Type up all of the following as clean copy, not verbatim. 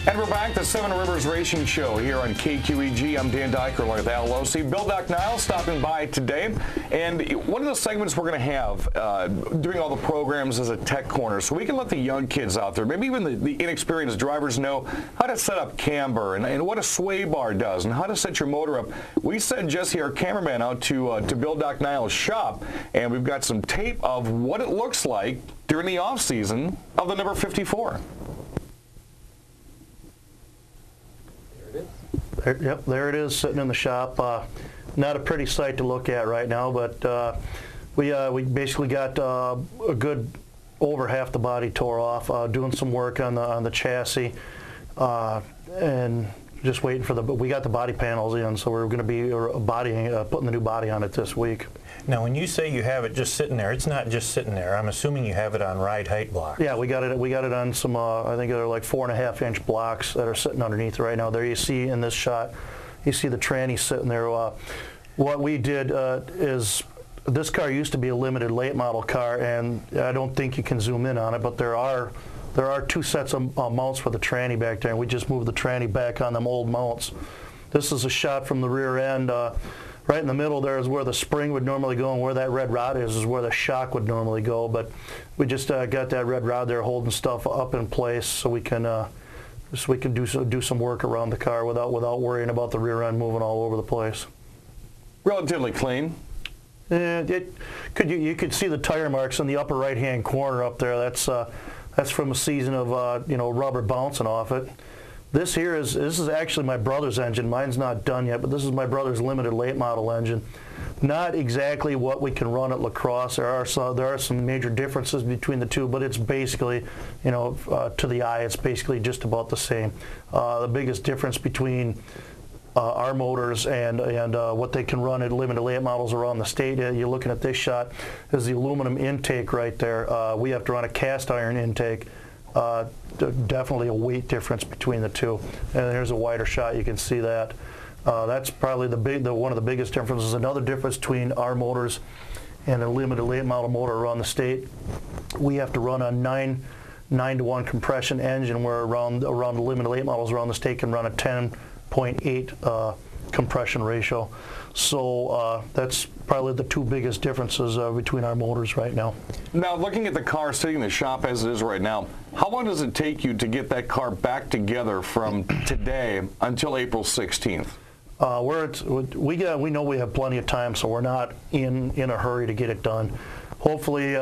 And we're back, the Seven Rivers Racing Show here on KQEG. I'm Dan Dyker along with Al Losi. Bill Niles stopping by today. And one of the segments we're going to have during all the programs is a tech corner. So we can let the young kids out there, maybe even the inexperienced drivers, know how to set up camber and what a sway bar does and how to set your motor up. We sent Jesse, our cameraman, out to Bill Niles' shop, and we've got some tape of what it looks like during the off season of the number 54. Yep, there it is, sitting in the shop. Not a pretty sight to look at right now, but we basically got a good over half the body tore off, doing some work on the chassis, and just waiting for we got the body panels in, so we're going to be putting the new body on it this week. Now, when you say you have it just sitting there, it's not just sitting there. I'm assuming you have it on ride height blocks. Yeah, we got it on some, I think they're like 4.5-inch blocks that are sitting underneath right now. There you see in this shot, you see the tranny sitting there. What we did is, this car used to be a limited late model car, and I don't think you can zoom in on it, but there are two sets of mounts for the tranny back there, and we just moved the tranny back on them old mounts. This is a shot from the rear end. Right in the middle there is where the spring would normally go, and where that red rod is where the shock would normally go. But we just got that red rod there holding stuff up in place, so we can do some work around the car without worrying about the rear end moving all over the place. Relatively clean. You could see the tire marks in the upper right-hand corner up there. That's from a season of rubber bouncing off it. This is actually my brother's engine. Mine's not done yet, but this is my brother's limited late model engine. Not exactly what we can run at La Crosse. There are some major differences between the two, but it's basically, to the eye, it's basically just about the same. The biggest difference between our motors and what they can run at limited late models around the state, you're looking at this shot, is the aluminum intake right there. We have to run a cast iron intake. Definitely a weight difference between the two. And here's a wider shot, you can see that. That's probably one of the biggest differences. Another difference between our motors and a limited late model motor around the state, we have to run a 9-to-1 compression engine, where around the limited late models around the state can run a 10.8 compression ratio. So that's probably the two biggest differences between our motors right now. Now, looking at the car sitting in the shop as it is right now, how long does it take you to get that car back together from today until April 16th? We know we have plenty of time, so we're not in a hurry to get it done. Hopefully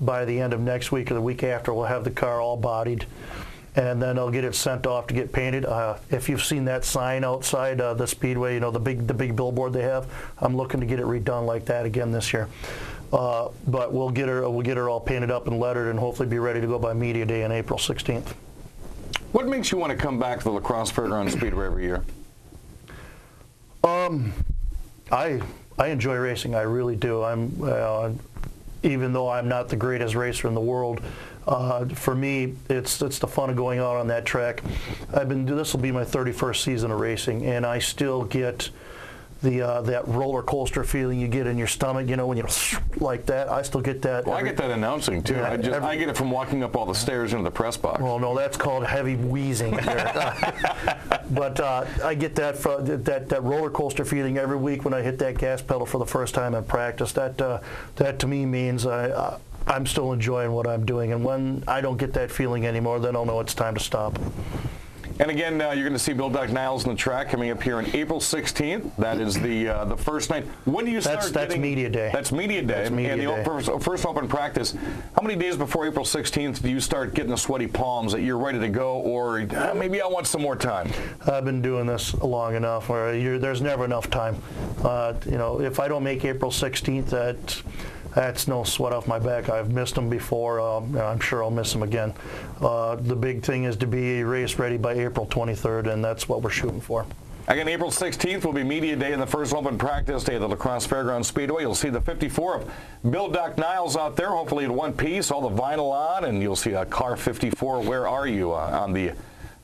by the end of next week or the week after, we'll have the car all bodied, and then I'll get it sent off to get painted. If you've seen that sign outside the Speedway, the big billboard they have, I'm looking to get it redone like that again this year. But we'll get her all painted up and lettered, and hopefully be ready to go by Media Day on April 16th. What makes you want to come back to the La Crosse Fairgrounds Speedway every year? I enjoy racing. I really do. Even though I'm not the greatest racer in the world, for me, it's the fun of going out on that track. This will be my 31st season of racing, and I still get that roller coaster feeling you get in your stomach, when you like that. I still get that. Well, I get that announcing too. Yeah, I get it from walking up all the stairs into the press box. Well, no, that's called heavy wheezing. But I get that roller coaster feeling every week when I hit that gas pedal for the first time in practice. That to me means I'm still enjoying what I'm doing, and when I don't get that feeling anymore, then I'll know it's time to stop. And again, you're going to see Bill Niles on the track coming up here on April 16th. That is the first night. When do you start That's Media Day. That's Media Day. That's Media Day. The first open practice. How many days before April 16th do you start getting the sweaty palms that you're ready to go, or maybe I want some more time? I've been doing this long enough where there's never enough time. If I don't make April 16th, that's no sweat off my back. I've missed them before. I'm sure I'll miss them again. The big thing is to be race ready by April 23rd, and that's what we're shooting for. Again, April 16th will be Media Day and the first open practice day of the La Crosse Fairgrounds Speedway. You'll see the 54 of Bill Niles out there, hopefully in one piece, all the vinyl on, and you'll see a car 54. Where are you on the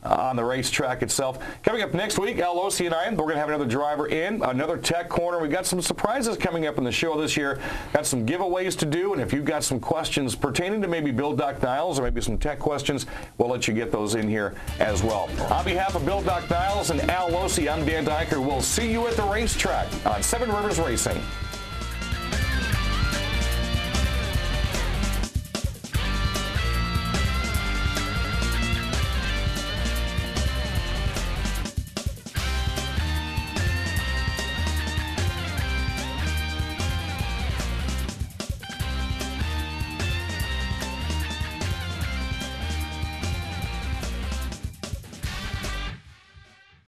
on the racetrack itself. Coming up next week, Al Losi and I, we're going to have another driver in, another tech corner. We've got some surprises coming up in the show this year. Got some giveaways to do, and if you've got some questions pertaining to maybe Bill Doc Niles or maybe some tech questions, we'll let you get those in here as well. On behalf of Bill Doc Niles and Al Losi, I'm Dan Diker. We'll see you at the racetrack on Seven Rivers Racing.